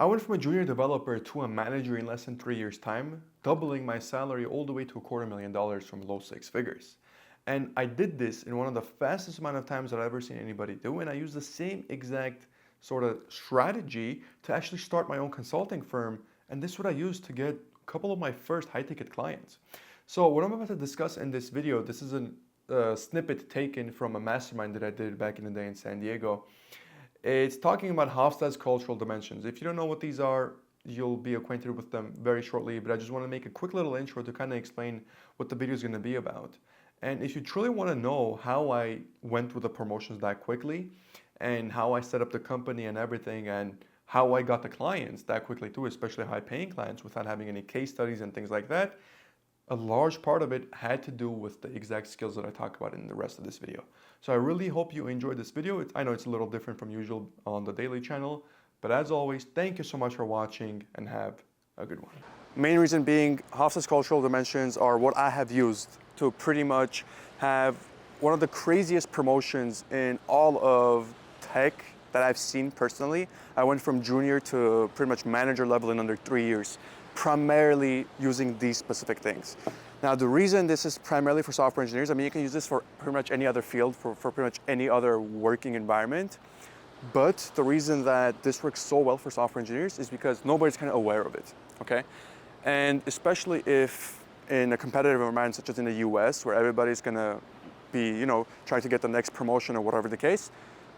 I went from a junior developer to a manager in less than 3 years' time, doubling my salary all the way to $250,000 from low six figures. And I did this in one of the fastest amount of times that I've ever seen anybody do, and I used the same exact sort of strategy to actually start my own consulting firm, and this is what I used to get a couple of my first high-ticket clients. So what I'm about to discuss in this video, this is a snippet taken from a mastermind that I did back in the day in San Diego. It's talking about Hofstede's cultural dimensions. If you don't know what these are, you'll be acquainted with them very shortly, but I just want to make a quick little intro to kind of explain what the video is going to be about. And if you truly want to know how I went with the promotions that quickly and how I set up the company and everything and how I got the clients that quickly too, especially high paying clients without having any case studies and things like that, a large part of it had to do with the exact skills that I talk about in the rest of this video. So I really hope you enjoyed this video. I know it's a little different from usual on the daily channel, but as always, thank you so much for watching and have a good one. Main reason being Hofstede's cultural dimensions are what I have used to pretty much have one of the craziest promotions in all of tech that I've seen personally. I went from junior to pretty much manager level in under 3 years, primarily using these specific things. Now, the reason this is primarily for software engineers, I mean, you can use this for pretty much any other field, for pretty much any other working environment. But the reason that this works so well for software engineers is because nobody's kind of aware of it, okay? And especially if in a competitive environment such as in the US, where everybody's gonna be, trying to get the next promotion or whatever the case,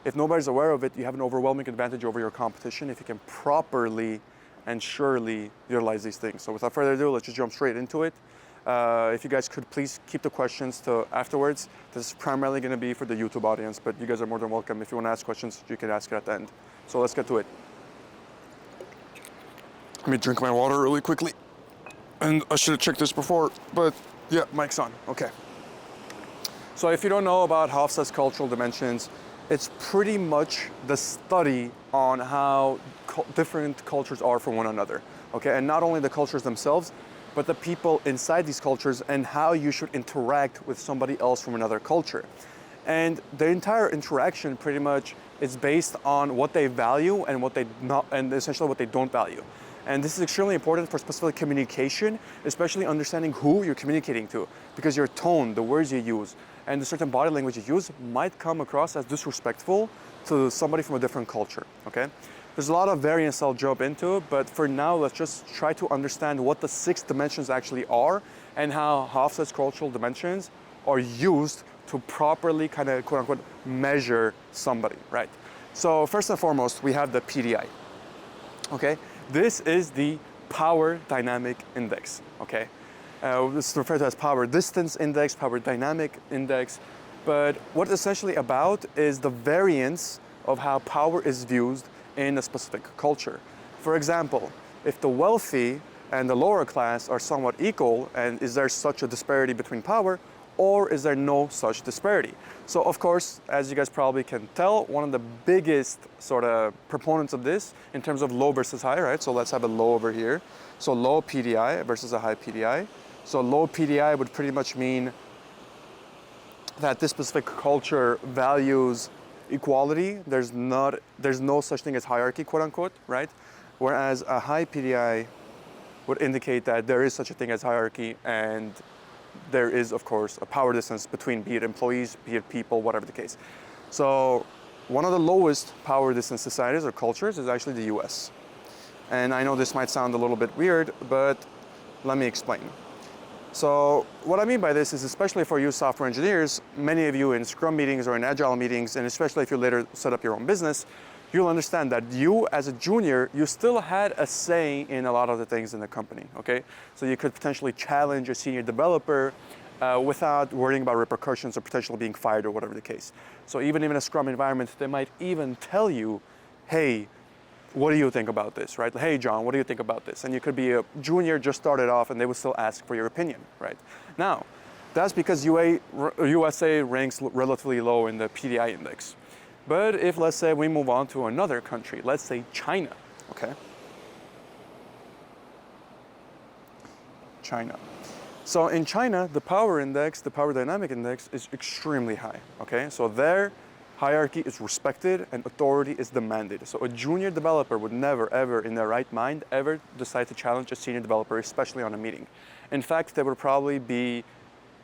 if nobody's aware of it, you have an overwhelming advantage over your competition if you can properly and surely utilize these things. So without further ado, let's just jump straight into it. If you guys could please keep the questions to afterwards. This is primarily going to be for the YouTube audience, but you guys are more than welcome. If you want to ask questions, you can ask it at the end. So let's get to it. Let me drink my water really quickly. And I should have checked this before, but yeah, mic's on. Okay. So if you don't know about Hofstede's cultural dimensions, it's pretty much the study on how different cultures are from one another, okay? And not only the cultures themselves, but the people inside these cultures and how you should interact with somebody else from another culture. And the entire interaction pretty much is based on what they value and what they not, and essentially what they don't value. And this is extremely important for specific communication, especially understanding who you're communicating to, because your tone, the words you use, and the certain body language you use might come across as disrespectful to somebody from a different culture, okay? There's a lot of variance I'll jump into, but for now, let's just try to understand what the 6 dimensions actually are and how Hofstede's cultural dimensions are used to properly kind of quote unquote measure somebody, right? So first and foremost, we have the PDI, okay? This is the power dynamic index, okay? This is referred to as power distance index, power dynamic index, but what it's essentially about is the variance of how power is viewed in a specific culture. For example, if the wealthy and the lower class are somewhat equal, and is there such a disparity between power, or is there no such disparity? So of course, as you guys probably can tell, one of the biggest sort of proponents of this in terms of low versus high, right? So let's have a low over here. So low PDI versus a high PDI. So low PDI would pretty much mean that this specific culture values equality. There's no such thing as hierarchy, quote unquote, right? Whereas a high PDI would indicate that there is such a thing as hierarchy, and there is, of course, a power distance between, be it employees, be it people, whatever the case. So one of the lowest power distance societies or cultures is actually the US. And I know this might sound a little bit weird, but let me explain. So what I mean by this is, especially for you software engineers, many of you in Scrum meetings or in Agile meetings, and especially if you later set up your own business, you'll understand that you as a junior, you still had a say in a lot of the things in the company, okay? So you could potentially challenge a senior developer without worrying about repercussions or potentially being fired or whatever the case. So even in a Scrum environment, they might even tell you, hey, what do you think about this, right? Hey, John, what do you think about this? And you could be a junior, just started off, and they would still ask for your opinion, right? Now, that's because USA ranks relatively low in the PDI index. But if, let's say, we move on to another country, let's say China, okay? China. So in China, the power index, the power dynamic index is extremely high, okay? So there, hierarchy is respected and authority is demanded. So a junior developer would never, ever, in their right mind, ever decide to challenge a senior developer, especially on a meeting. In fact, they would probably be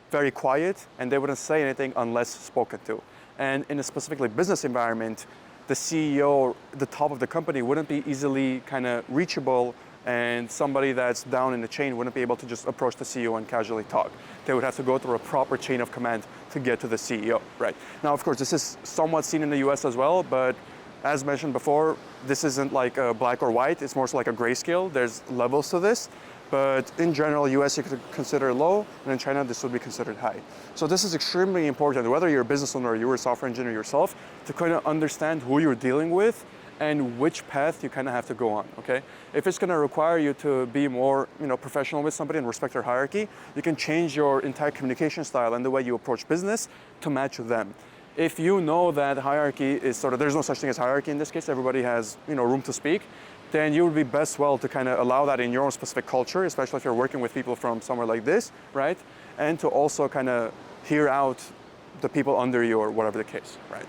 very quiet and they wouldn't say anything unless spoken to. And in a specifically business environment, the CEO, the top of the company, wouldn't be easily kind of reachable, and somebody that's down in the chain wouldn't be able to just approach the CEO and casually talk. They would have to go through a proper chain of command to get to the CEO, right? Now, of course, this is somewhat seen in the US as well, but as mentioned before, this isn't like a black or white, it's more so like a grayscale. There's levels to this, but in general, US you could consider low, and in China, this would be considered high. So this is extremely important, whether you're a business owner or you're a software engineer yourself, to kind of understand who you're dealing with and which path you kind of have to go on, okay? If it's gonna require you to be more, professional with somebody and respect their hierarchy, you can change your entire communication style and the way you approach business to match them. If you know that hierarchy is there's no such thing as hierarchy in this case, everybody has, room to speak, then you would be best well to kind of allow that in your own specific culture, especially if you're working with people from somewhere like this, right? And to also kind of hear out the people under you or whatever the case, right?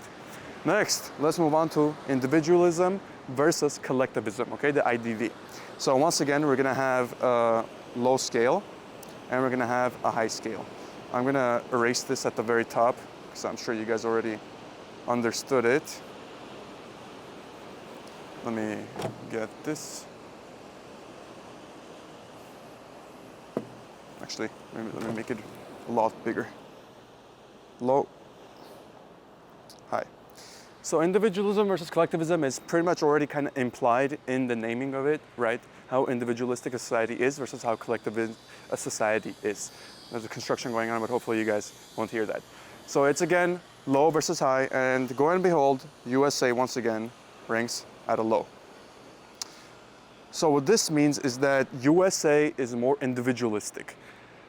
Next, let's move on to individualism versus collectivism, okay, the IDV. So once again, we're gonna have a low scale and we're gonna have a high scale. I'm gonna erase this at the very top because I'm sure you guys already understood it. Let me get this. Actually, let me make it a lot bigger. Low, high. So individualism versus collectivism is pretty much already kind of implied in the naming of it, right? How individualistic a society is versus how collectivist a society is. There's a construction going on, but hopefully you guys won't hear that. So it's again, low versus high, and go and behold, USA once again ranks at a low. So what this means is that USA is more individualistic.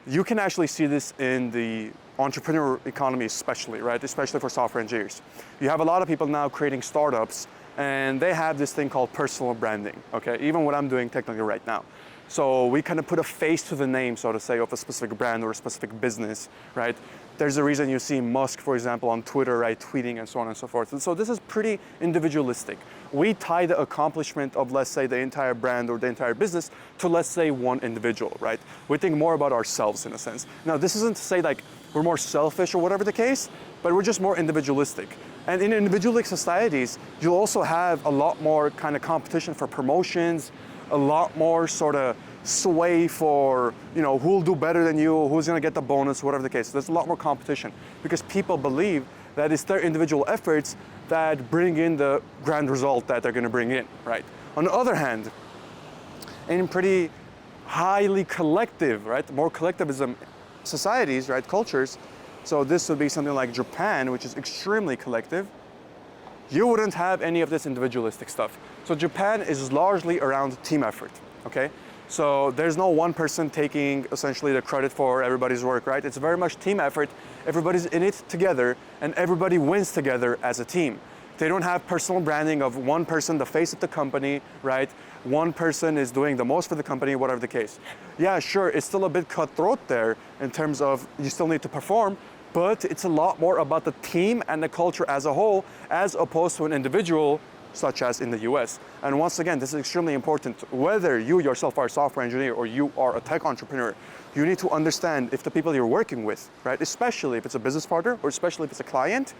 You can actually see this in the entrepreneur economy especially, right? Especially for software engineers. You have a lot of people now creating startups and they have this thing called personal branding, okay? Even what I'm doing technically right now. So we kind of put a face to the name, so to say, of a specific brand or a specific business, right? There's a reason you see Musk, for example, on Twitter, right, tweeting and so on and so forth. And so this is pretty individualistic. We tie the accomplishment of, let's say, the entire brand or the entire business to, let's say, one individual, right? We think more about ourselves in a sense. Now, this isn't to say like we're more selfish or whatever the case, but we're just more individualistic. And in individualistic societies, you'll also have a lot more kind of competition for promotions, a lot more sort of sway for, who'll do better than you, who's gonna get the bonus, whatever the case. There's a lot more competition because people believe that it's their individual efforts that bring in the grand result that they're gonna bring in, right? On the other hand, in pretty highly collective, right, more collectivism societies, right, cultures, so this would be something like Japan, which is extremely collective, you wouldn't have any of this individualistic stuff. So Japan is largely around team effort, okay? So there's no one person taking essentially the credit for everybody's work, right? It's very much team effort. Everybody's in it together and everybody wins together as a team. They don't have personal branding of one person, the face of the company, right? One person is doing the most for the company, whatever the case. Yeah, sure, it's still a bit cutthroat there in terms of you still need to perform, but it's a lot more about the team and the culture as a whole, as opposed to an individual, such as in the US. And once again, this is extremely important. Whether you yourself are a software engineer or you are a tech entrepreneur, you need to understand if the people you're working with, right, especially if it's a business partner or especially if it's a client,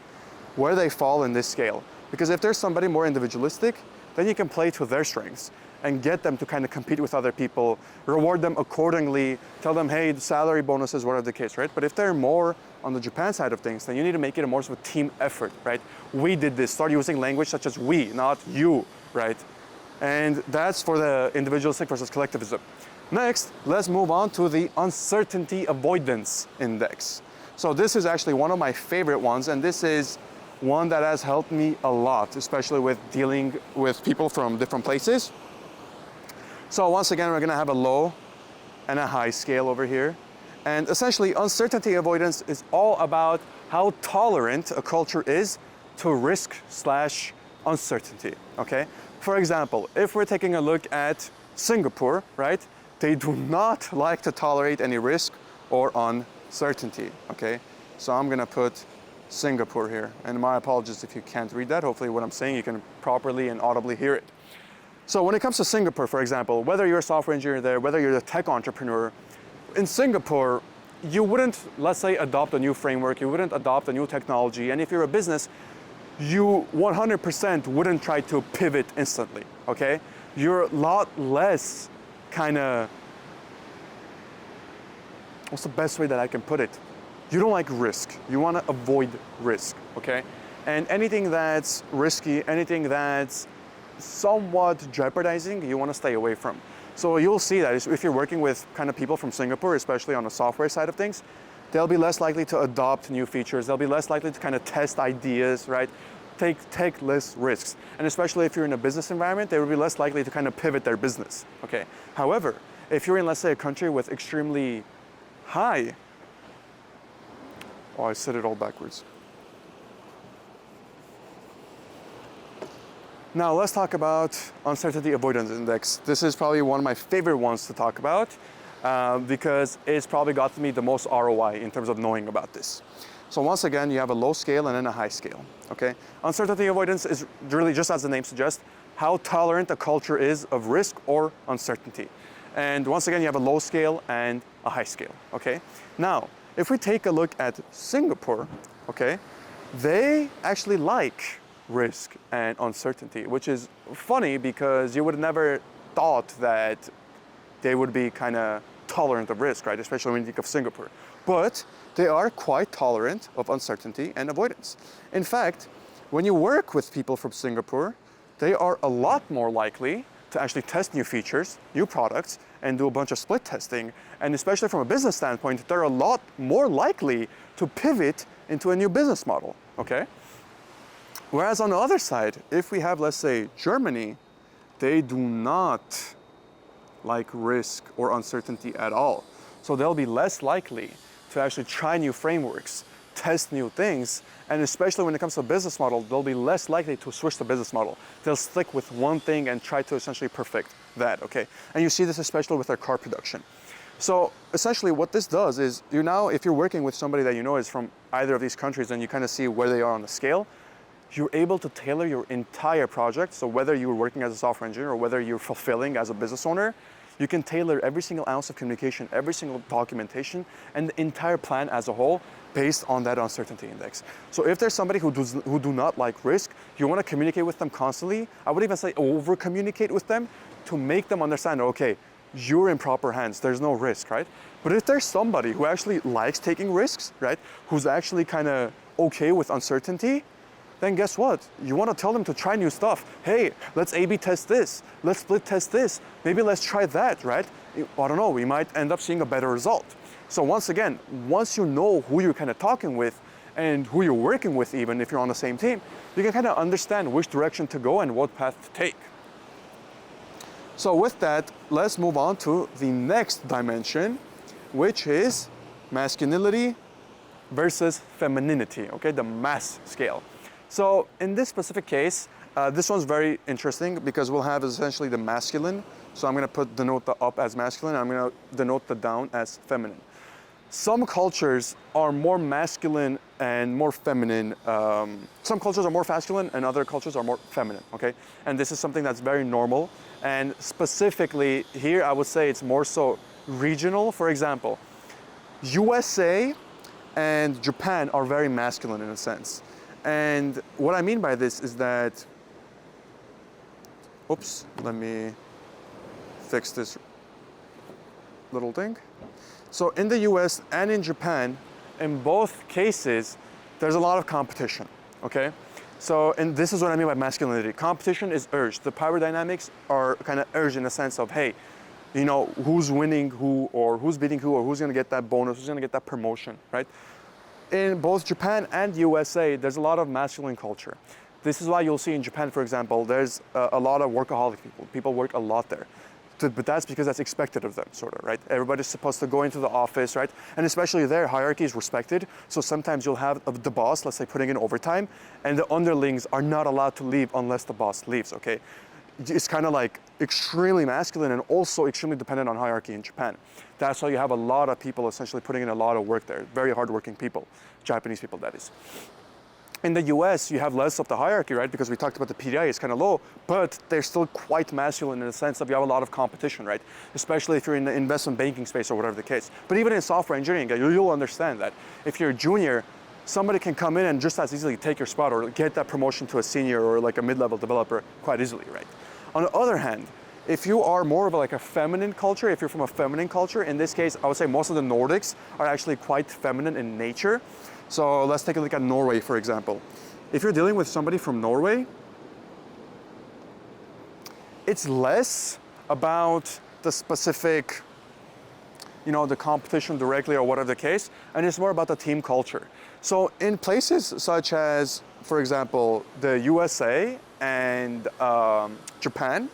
where they fall in this scale. Because if there's somebody more individualistic, then you can play to their strengths and get them to kind of compete with other people, reward them accordingly, tell them, hey, the salary bonuses, whatever the case, right? But if they're more on the Japan side of things, then you need to make it a more sort of team effort, right? We did this, start using language such as we, not you, right? And that's for the individualistic versus collectivism. Next, let's move on to the uncertainty avoidance index. So this is actually one of my favorite ones, and this is one that has helped me a lot, especially with dealing with people from different places. So once again, we're gonna have a low and a high scale over here. And essentially, uncertainty avoidance is all about how tolerant a culture is to risk/uncertainty, okay? For example, if we're taking a look at Singapore, right? They do not like to tolerate any risk or uncertainty, okay? So I'm gonna put Singapore here. And my apologies if you can't read that. Hopefully what I'm saying, you can properly and audibly hear it. So when it comes to Singapore, for example, whether you're a software engineer there, whether you're a tech entrepreneur, in Singapore, you wouldn't, let's say, adopt a new framework, you wouldn't adopt a new technology, and if you're a business, you 100% wouldn't try to pivot instantly, okay? You're a lot less kind of, what's the best way that I can put it? You don't like risk. You want to avoid risk, okay? And anything that's risky, anything that's somewhat jeopardizing, you want to stay away from. So you'll see that if you're working with kind of people from Singapore, especially on the software side of things, they'll be less likely to adopt new features. They'll be less likely to kind of test ideas, right? Take less risks. And especially if you're in a business environment, they will be less likely to kind of pivot their business, okay? However, if you're in, let's say, a country with extremely high, oh, I said it all backwards. Now let's talk about uncertainty avoidance index. This is probably one of my favorite ones to talk about because it's probably got me the most ROI in terms of knowing about this. So once again, you have a low scale and then a high scale, okay? Uncertainty avoidance is really, just as the name suggests, how tolerant a culture is of risk or uncertainty. And once again, you have a low scale and a high scale, okay? Now, if we take a look at Singapore, okay, they actually like risk and uncertainty, which is funny because you would have never thought that they would be kind of tolerant of risk, right? Especially when you think of Singapore. But they are quite tolerant of uncertainty and avoidance. In fact, when you work with people from Singapore, they are a lot more likely to actually test new features, new products, and do a bunch of split testing. And especially from a business standpoint, they're a lot more likely to pivot into a new business model, okay? Whereas on the other side, if we have, let's say, Germany, they do not like risk or uncertainty at all. So they'll be less likely to actually try new frameworks, test new things, and especially when it comes to a business model, they'll be less likely to switch the business model. They'll stick with one thing and try to essentially perfect that, okay? And you see this especially with their car production. So essentially what this does is, if you're working with somebody that you know is from either of these countries and you kind of see where they are on the scale, you're able to tailor your entire project. So whether you're working as a software engineer or whether you're fulfilling as a business owner, you can tailor every single ounce of communication, every single documentation, and the entire plan as a whole based on that uncertainty index. So if there's somebody who do not like risk, you want to communicate with them constantly. I would even say over-communicate with them to make them understand, okay, you're in proper hands, there's no risk, right? But if there's somebody who actually likes taking risks, right, who's actually kind of okay with uncertainty, then guess what? You want to tell them to try new stuff. Hey, let's A/B test this. Let's split test this. Maybe let's try that, right? I don't know, we might end up seeing a better result. So once again, once you know who you're kind of talking with and who you're working with, even if you're on the same team, you can kind of understand which direction to go and what path to take. So with that, let's move on to the next dimension, which is masculinity versus femininity, okay? The mass scale. So in this specific case, this one's very interesting because we'll have essentially the masculine. So I'm going to denote the up as masculine. I'm going to denote the down as feminine. Some cultures are more masculine and more feminine. Some cultures are more masculine and other cultures are more feminine, okay? And this is something that's very normal. And specifically here, I would say it's more so regional. For example, USA and Japan are very masculine in a sense. And what I mean by this is that, oops, let me fix this little thing. So in the US and in Japan, in both cases, there's a lot of competition, okay? So, and this is what I mean by masculinity. Competition is urged. The power dynamics are kind of urged in the sense of, hey, you know, who's winning who, or who's beating who, or who's gonna get that bonus, who's gonna get that promotion, right? In both Japan and USA, there's a lot of masculine culture. This is why you'll see in Japan, for example, there's a lot of workaholic people. People work a lot there. But that's because that's expected of them, sort of, right? Everybody's supposed to go into the office, right? And especially there, hierarchy is respected. So sometimes you'll have the boss, let's say, putting in overtime, and the underlings are not allowed to leave unless the boss leaves, okay? It's kind of like extremely masculine and also extremely dependent on hierarchy in Japan. That's why you have a lot of people essentially putting in a lot of work there. Very hardworking people, Japanese people, that is. In the US, you have less of the hierarchy, right? Because we talked about the PDI is kind of low, but they're still quite masculine in the sense that you have a lot of competition, right? Especially if you're in the investment banking space or whatever the case. But even in software engineering, you'll understand that. If you're a junior, somebody can come in and just as easily take your spot or get that promotion to a senior or like a mid-level developer quite easily, right? On the other hand, if you are more of like a feminine culture, if you're from a feminine culture, in this case, I would say most of the Nordics are actually quite feminine in nature. So let's take a look at Norway, for example. If you're dealing with somebody from Norway, it's less about the specific, the competition directly or whatever the case, and it's more about the team culture. So in places such as, for example, the USA and Japan,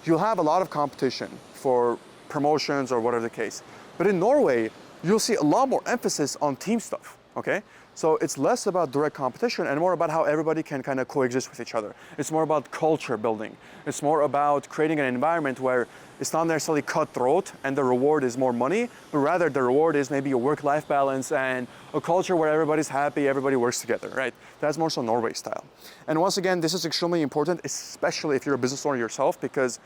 you'll have a lot of competition for promotions or whatever the case. But in Norway, you'll see a lot more emphasis on team stuff. Okay, so it's less about direct competition and more about how everybody can kind of coexist with each other. It's more about culture building. It's more about creating an environment where it's not necessarily cutthroat and the reward is more money, but rather the reward is maybe a work-life balance and a culture where everybody's happy, everybody works together, right? That's more so Norway style. And once again, this is extremely important, especially if you're a business owner yourself, because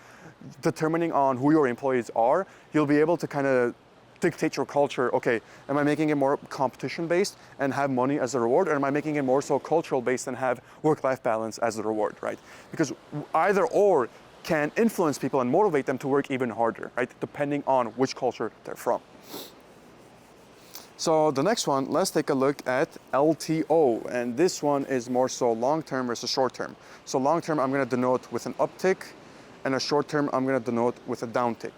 determining on who your employees are, you'll be able to kind of dictate your culture. Okay, am I making it more competition based and have money as a reward, or am I making it more so cultural based and have work-life balance as a reward, right? Because either or can influence people and motivate them to work even harder, right? Depending on which culture they're from. So the next one, let's take a look at LTO, and this one is more so long-term versus short-term. So long-term I'm going to denote with an uptick, and a short-term I'm going to denote with a downtick.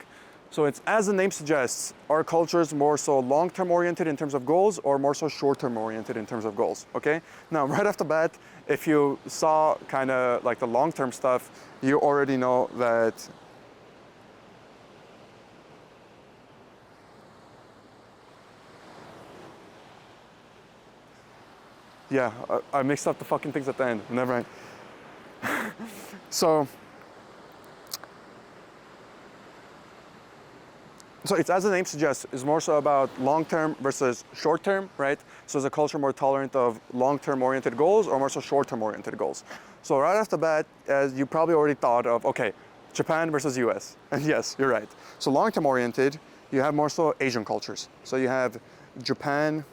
So it's, as the name suggests, are cultures more so long-term oriented in terms of goals or more so short-term oriented in terms of goals, okay? Now, right off the bat, if you saw kind of like the long-term stuff, you already know that yeah, I mixed up the fucking things at the end, never mind. So it's, as the name suggests, is more so about long-term versus short-term, right? So is a culture more tolerant of long-term oriented goals or more so short-term oriented goals? So right off the bat, as you probably already thought of, okay, Japan versus US. And yes, you're right. So long-term oriented, you have more so Asian cultures. So you have Japan,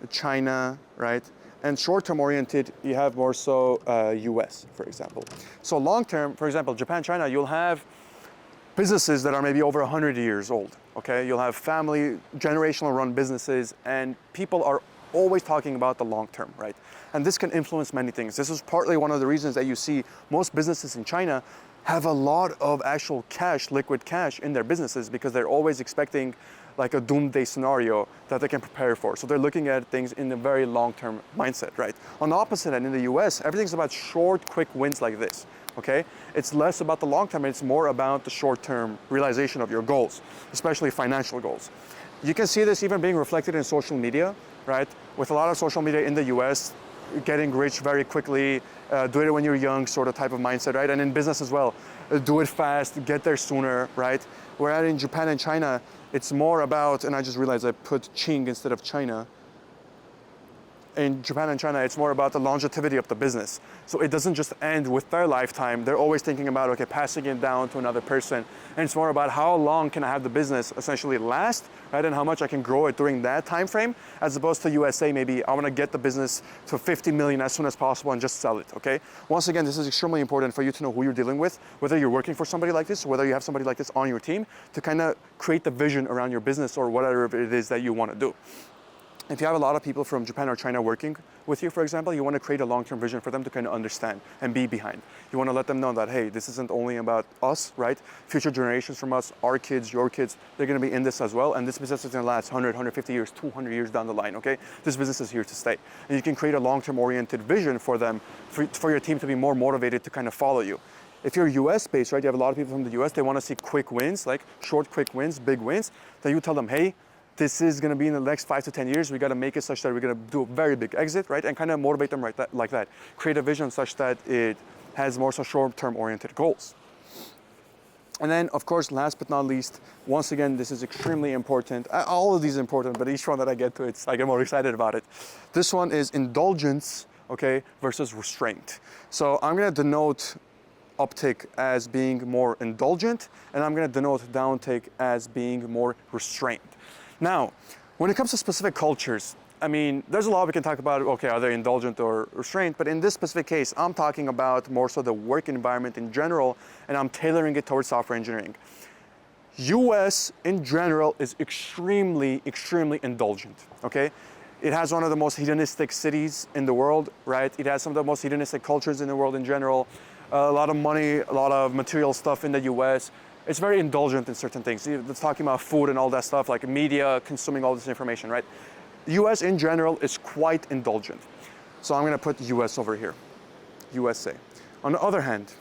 China, right? And short-term oriented, you have more so US, for example. So long-term, for example, Japan, China, you'll have businesses that are maybe over 100 years old, okay? You'll have family, generational run businesses, and people are always talking about the long term, right? And this can influence many things. This is partly one of the reasons that you see most businesses in China have a lot of actual cash, liquid cash in their businesses because they're always expecting like a doomsday scenario that they can prepare for. So they're looking at things in a very long-term mindset, right? On the opposite end, in the US, everything's about short, quick wins like this. Okay? It's less about the long term, it's more about the short term realization of your goals, especially financial goals. You can see this even being reflected in social media, right? With a lot of social media in the US, getting rich very quickly, do it when you're young sort of type of mindset, right? And in business as well, do it fast, get there sooner, right? Whereas in Japan and China, it's more about, and I just realized I put Qing instead of China. In Japan and China, it's more about the longevity of the business. So it doesn't just end with their lifetime. They're always thinking about, okay, passing it down to another person. And it's more about how long can I have the business essentially last, right? And how much I can grow it during that time frame, as opposed to USA, maybe I want to get the business to 50 million as soon as possible and just sell it, okay? Once again, this is extremely important for you to know who you're dealing with, whether you're working for somebody like this, whether you have somebody like this on your team, to kind of create the vision around your business or whatever it is that you want to do. If you have a lot of people from Japan or China working with you, for example, you want to create a long-term vision for them to kind of understand and be behind. You want to let them know that, hey, this isn't only about us, right? Future generations from us, our kids, your kids, they're going to be in this as well. And this business is going to last 100, 150 years, 200 years down the line, okay? This business is here to stay. And you can create a long-term oriented vision for them, for your team to be more motivated to kind of follow you. If you're US based, right, you have a lot of people from the US, they want to see quick wins, like short, quick wins, big wins. Then you tell them, hey, this is going to be in the next 5 to 10 years. We got to make it such that we're going to do a very big exit, right? And kind of motivate them like that. Create a vision such that it has more so short-term oriented goals. And then, of course, last but not least, once again, this is extremely important. All of these are important, but each one that I get to, I get more excited about it. This one is indulgence, okay, versus restraint. So I'm gonna denote uptake as being more indulgent, and I'm gonna denote downtake as being more restrained. Now, when it comes to specific cultures, I mean, there's a lot we can talk about, okay, are they indulgent or restrained? But in this specific case, I'm talking about more so the work environment in general, and I'm tailoring it towards software engineering. US in general is extremely, extremely indulgent, okay? It has one of the most hedonistic cities in the world, right? It has some of the most hedonistic cultures in the world in general. A lot of money, a lot of material stuff in the US. It's very indulgent in certain things. It's talking about food and all that stuff, like media consuming all this information, right? US in general is quite indulgent. So I'm gonna put US over here, USA. On the other hand,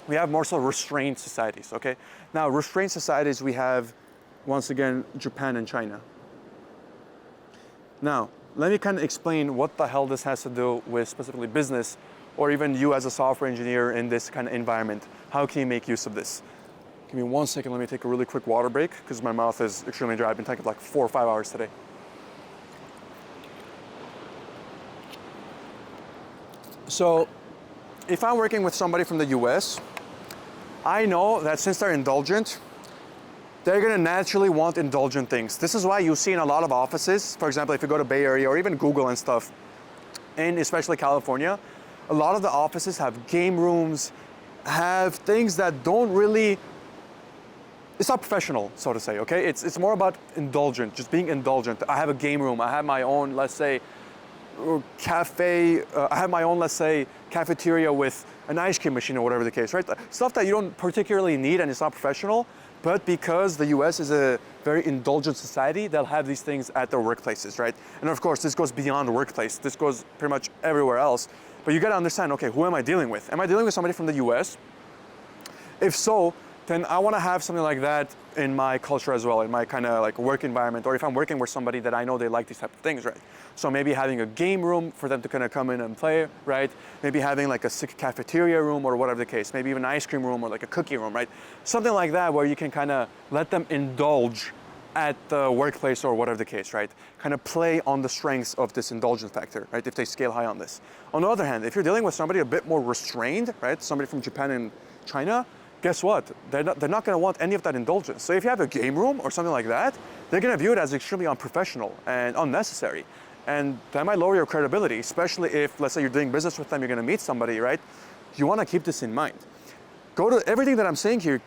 we have more so restrained societies, okay? Now, restrained societies, we have, once again, Japan and China. Now, let me kind of explain what the hell this has to do with specifically business, or even you as a software engineer in this kind of environment. How can you make use of this? Give me 1 second, let me take a really quick water break, because my mouth is extremely dry. I've been taking like 4 or 5 hours today. So, if I'm working with somebody from the US, I know that since they're indulgent, they're gonna naturally want indulgent things. This is why you see in a lot of offices, for example, if you go to Bay Area or even Google and stuff, and especially California, a lot of the offices have game rooms, have things that don't really, it's not professional, so to say, okay? It's more about indulgent, just being indulgent. I have a game room, I have my own, let's say, cafe, I have my own, let's say, cafeteria with an ice cream machine or whatever the case, right? Stuff that you don't particularly need and it's not professional, but because the US is a very indulgent society, they'll have these things at their workplaces, right? And of course, this goes beyond the workplace. This goes pretty much everywhere else. But you gotta understand, okay, who am I dealing with? Am I dealing with somebody from the US? If so, then I wanna have something like that in my culture as well, in my kind of like work environment, or if I'm working with somebody that I know they like these type of things, right? So maybe having a game room for them to kind of come in and play, right? Maybe having like a sick cafeteria room or whatever the case, maybe even an ice cream room or like a cookie room, right? Something like that where you can kind of let them indulge at the workplace or whatever the case, right? Kind of play on the strengths of this indulgence factor, right? If they scale high on this. On the other hand, if you're dealing with somebody a bit more restrained, right? Somebody from Japan and China, guess what? They're not going to want any of that indulgence. So if you have a game room or something like that, they're going to view it as extremely unprofessional and unnecessary. And that might lower your credibility, especially if, let's say you're doing business with them, you're going to meet somebody, right? You want to keep this in mind. Go to everything that I'm saying here,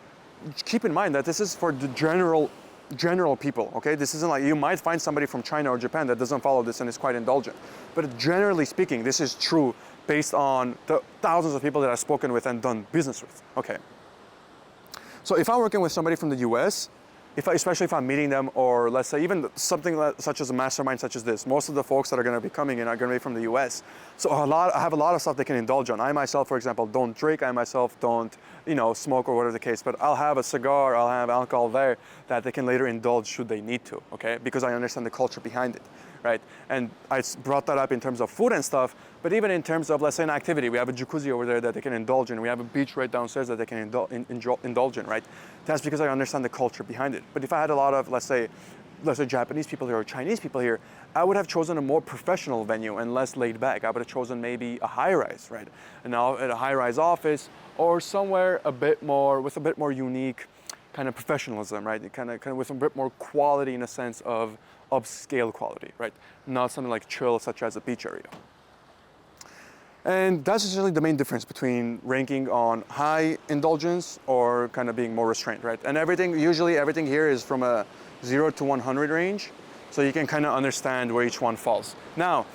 keep in mind that this is for the general people, okay? This isn't like, you might find somebody from China or Japan that doesn't follow this and is quite indulgent. But generally speaking, this is true based on the thousands of people that I've spoken with and done business with, okay? So if I'm working with somebody from the US, especially if I'm meeting them, or let's say even something such as a mastermind such as this, most of the folks that are going to be coming in are going to be from the US. So I have a lot of stuff they can indulge on. I myself, for example, don't drink. I myself don't, smoke or whatever the case, but I'll have a cigar, I'll have alcohol there that they can later indulge should they need to, okay? Because I understand the culture behind it, right? And I brought that up in terms of food and stuff, but even in terms of, let's say, an activity, we have a jacuzzi over there that they can indulge in. We have a beach right downstairs that they can indulge in, right? That's because I understand the culture behind it. But if I had a lot of, let's say Japanese people here or Chinese people here, I would have chosen a more professional venue and less laid back. I would have chosen maybe a high-rise, right? And now at a high-rise office or somewhere with a bit more unique kind of professionalism, right? Kind of with a bit more quality in a sense of upscale quality, right? Not something like chill, such as a beach area. And that's essentially the main difference between ranking on high indulgence or kind of being more restrained, right? And usually everything here is from a 0 to 100 range, so you can kind of understand where each one falls. Now,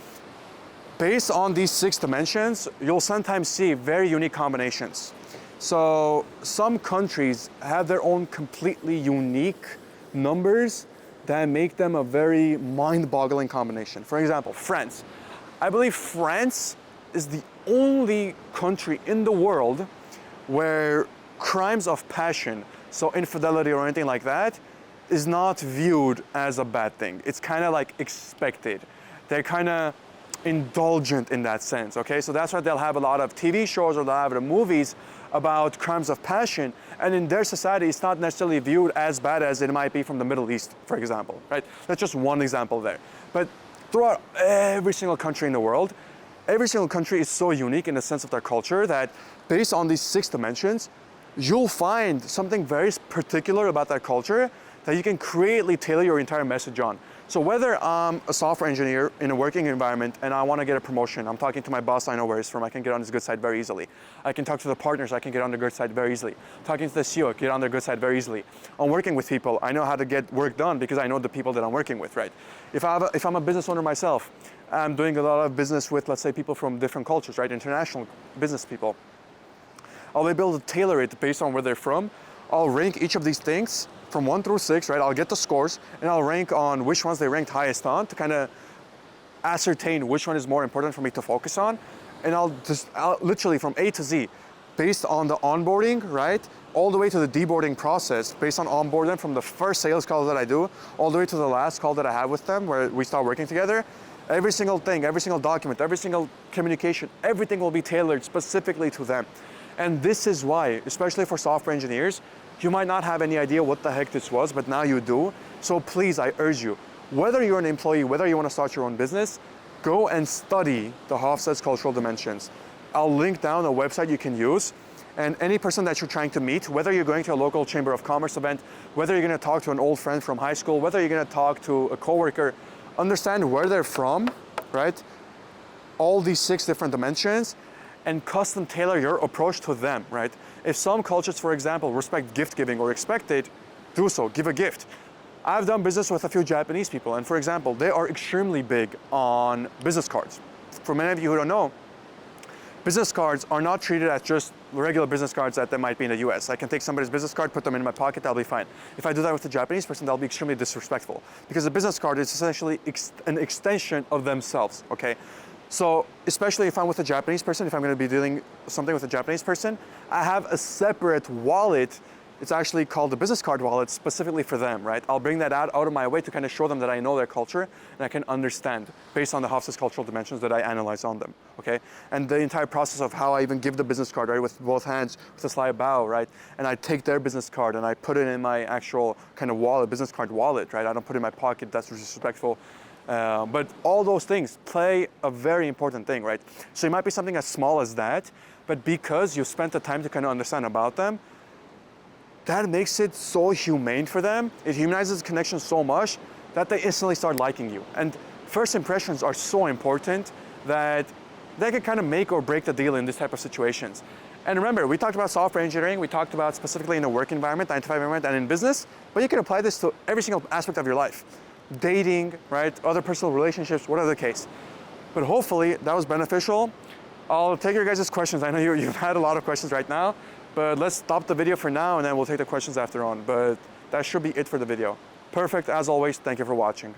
based on these 6 dimensions, you'll sometimes see very unique combinations. So some countries have their own completely unique numbers that make them a very mind-boggling combination. For example, France. I believe France is the only country in the world where crimes of passion, so infidelity or anything like that, is not viewed as a bad thing. It's kind of like expected. They're kind of indulgent in that sense, okay? So that's why they'll have a lot of TV shows or they'll have the movies about crimes of passion, and in their society, it's not necessarily viewed as bad as it might be from the Middle East, for example, right? That's just one example there. But throughout every single country in the world, every single country is so unique in the sense of their culture that based on these 6 dimensions, you'll find something very particular about that culture that you can creatively tailor your entire message on. So whether I'm a software engineer in a working environment and I want to get a promotion, I'm talking to my boss, I know where he's from, I can get on his good side very easily. I can talk to the partners, I can get on their good side very easily. Talking to the CEO, get on their good side very easily. I'm working with people, I know how to get work done because I know the people that I'm working with, right? If I'm a business owner myself, I'm doing a lot of business with, let's say, people from different cultures, right? International business people. I'll be able to tailor it based on where they're from. I'll rank each of these things from 1 through 6, right? I'll get the scores and I'll rank on which ones they ranked highest on to kind of ascertain which one is more important for me to focus on. And I'll literally from A to Z, based on the onboarding, right? All the way to the deboarding process, based on onboarding from the first sales call that I do, all the way to the last call that I have with them where we start working together. Every single thing, every single document, every single communication, everything will be tailored specifically to them. And this is why, especially for software engineers, you might not have any idea what the heck this was, but now you do. So please, I urge you, whether you're an employee, whether you want to start your own business, go and study the Hofstede's cultural dimensions. I'll link down a website you can use, and any person that you're trying to meet, whether you're going to a local Chamber of Commerce event, whether you're going to talk to an old friend from high school, whether you're going to talk to a coworker, understand where they're from, right? All these 6 different dimensions, and custom tailor your approach to them, right? If some cultures, for example, respect gift giving or expect it, do so, give a gift. I've done business with a few Japanese people, and for example, they are extremely big on business cards. For many of you who don't know, business cards are not treated as just regular business cards that they might be in the US. I can take somebody's business card, put them in my pocket, that'll be fine. If I do that with a Japanese person, that'll be extremely disrespectful because a business card is essentially an extension of themselves, okay? So especially if I'm with a Japanese person, if I'm going to be doing something with a Japanese person, I have a separate wallet. It's actually called the business card wallet specifically for them, right? I'll bring that out of my way to kind of show them that I know their culture and I can understand based on the Hofstede's cultural dimensions that I analyze on them, okay? And the entire process of how I even give the business card, right, with both hands, with a slight bow, right? And I take their business card and I put it in my actual kind of wallet, business card wallet, right? I don't put it in my pocket, that's disrespectful. But all those things play a very important thing, right? So it might be something as small as that, but because you spent the time to kind of understand about them, that makes it so humane for them. It humanizes the connection so much that they instantly start liking you. And first impressions are so important that they can kind of make or break the deal in this type of situations. And remember, we talked about software engineering, we talked about specifically in a work environment, 9 to 5 environment, and in business, but you can apply this to every single aspect of your life. Dating, right, other personal relationships, whatever the case. But hopefully that was beneficial. I'll take your guys' questions. I know you've had a lot of questions right now, but let's stop the video for now and then we'll take the questions after on. But that should be it for the video. Perfect, as always, thank you for watching.